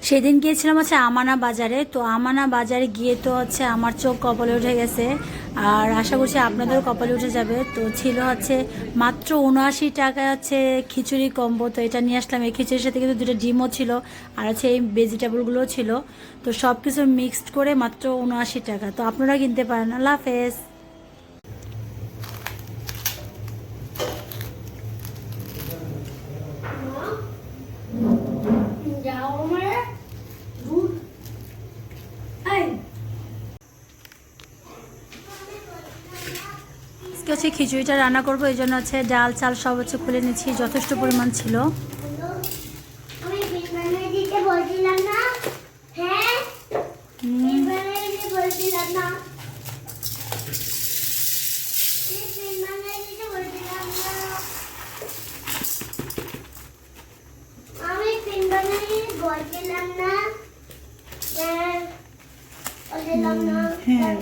সেদিন গিয়েছিলাম হচ্ছে আমানা বাজারে। তো আমানা বাজারে গিয়ে তো হচ্ছে আমার চোখ কপালে উঠে গেছে, আর আশা করছি আপনাদেরও কপালে উঠে যাবে। তো ছিল হচ্ছে মাত্র 79 টাকায় হচ্ছে খিচুড়ি কম্বো। তো এটা নিয়ে আসলাম। এই খিচুড়ির সাথে কিন্তু দুটো ডিমও ছিল, আর হচ্ছে এই ভেজিটেবলগুলোও ছিল। তো সব কিছু মিক্সড করে মাত্র 79 টাকা। তো আপনারা কিনতে পারেন। আল্লাহ হাফেজ। আজকে হচ্ছে খিচুড়িটা রান্না করবো, এই জন্য হচ্ছে ডাল চাল সব হচ্ছে খুলে নিচ্ছি, যথেষ্ট পরিমাণ ছিল। হ্যাঁ,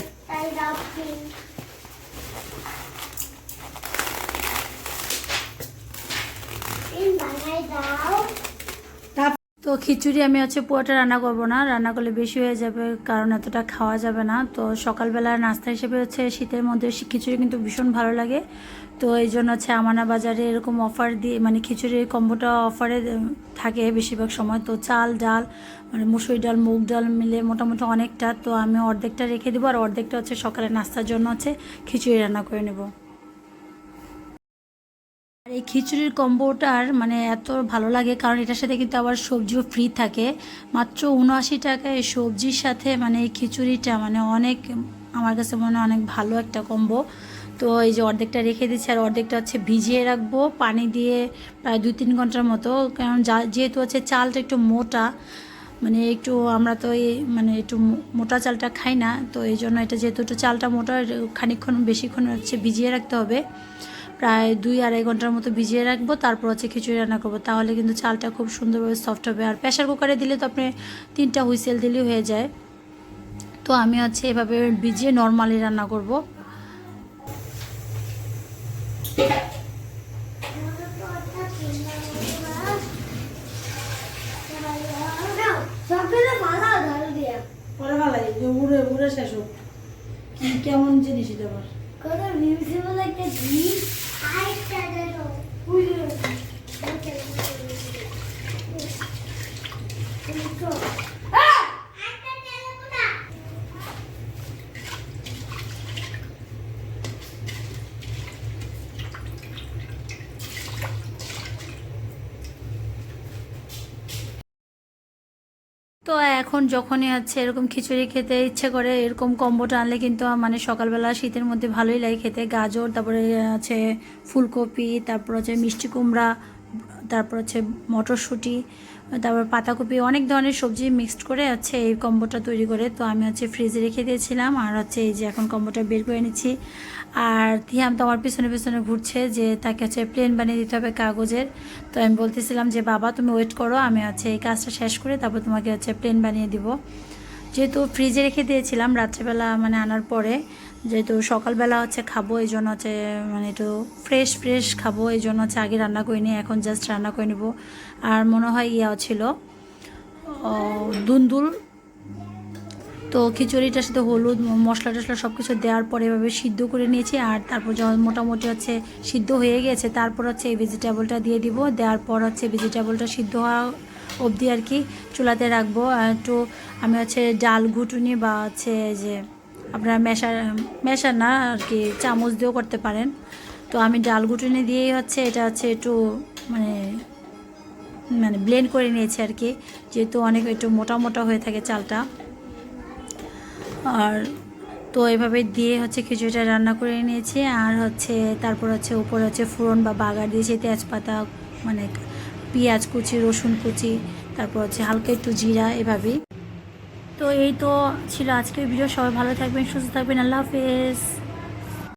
তো খিচুড়ি আমি হচ্ছে পুরোটা রান্না করব না, রান্না করলে বেশি হয়ে যাবে, কারণ এতটা খাওয়া যাবে না। তো সকালবেলা নাস্তা হিসেবে হচ্ছে শীতের মধ্যে খিচুড়ি কিন্তু ভীষণ ভালো লাগে। তো এই জন্য হচ্ছে আমানা বাজারে এরকম অফার দিয়ে, মানে খিচুড়ির কম্বোটা অফারে থাকে বেশিরভাগ সময়। তো চাল ডাল, মানে মুসুরি ডাল মুগ ডাল মিলে মোটামুটি অনেকটা। তো আমি অর্ধেকটা রেখে দেবো, আর অর্ধেকটা হচ্ছে সকালে নাস্তার জন্য হচ্ছে খিচুড়ি রান্না করে নেব। আর এই খিচুড়ির কম্বোটার মানে এত ভালো লাগে, কারণ এটার সাথে কিন্তু আবার সবজিও ফ্রি থাকে। মাত্র 79 টাকায় এই সবজির সাথে মানে এই খিচুড়িটা মানে অনেক, আমার কাছে মনে হয় অনেক ভালো একটা কম্বো। তো এই যে অর্ধেকটা রেখে দিচ্ছি, আর অর্ধেকটা হচ্ছে ভিজিয়ে রাখবো পানি দিয়ে প্রায় 2-3 ঘন্টার মতো। কারণ যেহেতু হচ্ছে চালটা একটু মোটা, মানে একটু আমরা তো এই মানে একটু মোটা চালটা খাই না, তো এই জন্য এটা যেহেতু একটু চালটা মোটা, খানিকক্ষণ বেশিক্ষণ হচ্ছে ভিজিয়ে রাখতে হবে। প্রায় 2-2.5 ঘন্টার মতো ভিজিয়ে রাখবো, তারপর হচ্ছে খিচুড়ি রান্না করবো। তাহলে কিন্তু চালটা খুব সুন্দরভাবে সফট হবে। আর প্রেশার কুকারে দিলে তো আপনি 3টা হুইসেল দিলেই হয়ে যায়। তো আমি হচ্ছে এভাবে ভিজিয়ে নর্মালি রান্না করব। কেমন জিনিস এটা আবার কত মিউজিয়াম একটা জিনিস আইটা দেখো বুঝলো। তো এখন যখনই হচ্ছে এরকম খিচুড়ি খেতে ইচ্ছে করে, এরকম কম্বোটা আনলে কিন্তু মানে সকালবেলা শীতের মধ্যে ভালোই লাগে খেতে। গাজর, তারপরে আছে ফুলকপি, তারপর হচ্ছে মিষ্টি কুমড়া, তারপর হচ্ছে মটরশুঁটি, তারপর পাতাকপি, অনেক ধরনের সবজি মিক্সড করে হচ্ছে এই কম্বোটা তৈরি করে। তো আমি হচ্ছে ফ্রিজে রেখে দিয়েছিলাম, আর হচ্ছে এই যে এখন কম্বোটা বের করে নিচ্ছি। আর তিয়াম তো আমার পিছনে পিছনে ঘুরছে যে তাকে হচ্ছে প্লেন বানিয়ে দিতে হবে কাগজের। তো আমি বলতেছিলাম যে বাবা তুমি ওয়েট করো, আমি হচ্ছে এই কাজটা শেষ করে তারপর তোমাকে হচ্ছে প্লেন বানিয়ে দিব। যেহেতু ফ্রিজে রেখে দিয়েছিলাম রাত্রেবেলা মানে আনার পরে, যেহেতু সকালবেলা হচ্ছে খাবো, এই জন্য হচ্ছে মানে একটু ফ্রেশ ফ্রেশ খাবো, এই জন্য হচ্ছে আগে রান্না করে নিই, এখন জাস্ট রান্না করে নেবো। আর মনে হয় ইয়াও ছিল দুন্দুল। তো খিচুড়িটার সাথে হলুদ মশলা টশলা সব কিছু দেওয়ার পরে এভাবে সিদ্ধ করে নিয়েছি। আর তারপর যখন মোটামুটি হচ্ছে সিদ্ধ হয়ে গেছে, তারপর হচ্ছে এই ভেজিটেবলটা দিয়ে দিব। দেওয়ার পর হচ্ছে ভেজিটেবলটা সিদ্ধ হওয়া অবধি আর কি চুলাতে রাখবো। আর একটু আমি হচ্ছে ডাল ঘুটুনি বা হচ্ছে যে আপনারা মেশার না আর কি, চামচ দিয়েও করতে পারেন। তো আমি ডাল ঘুটুনি দিয়েই হচ্ছে এটা হচ্ছে একটু মানে মানে ব্লেন্ড করে নিয়েছি আর কি, যেহেতু অনেক একটু মোটা মোটা হয়ে থাকে চালটা। আর তো এভাবে দিয়ে হচ্ছে খিচুড়িটা রান্না করে নিয়েছি। আর হচ্ছে তারপর হচ্ছে উপরে হচ্ছে ফোড়ন বা বাগার দিয়েছি, তেজপাতা, মানে পেঁয়াজ কুচি, রসুন কুচি, তারপর হচ্ছে হালকা একটু জিরা, এভাবেই। তো এই তো ছিল আজকের ভিডিও। সবাই ভালো থাকবেন, সুস্থ থাকবেন। আল্লাহ হাফেজ।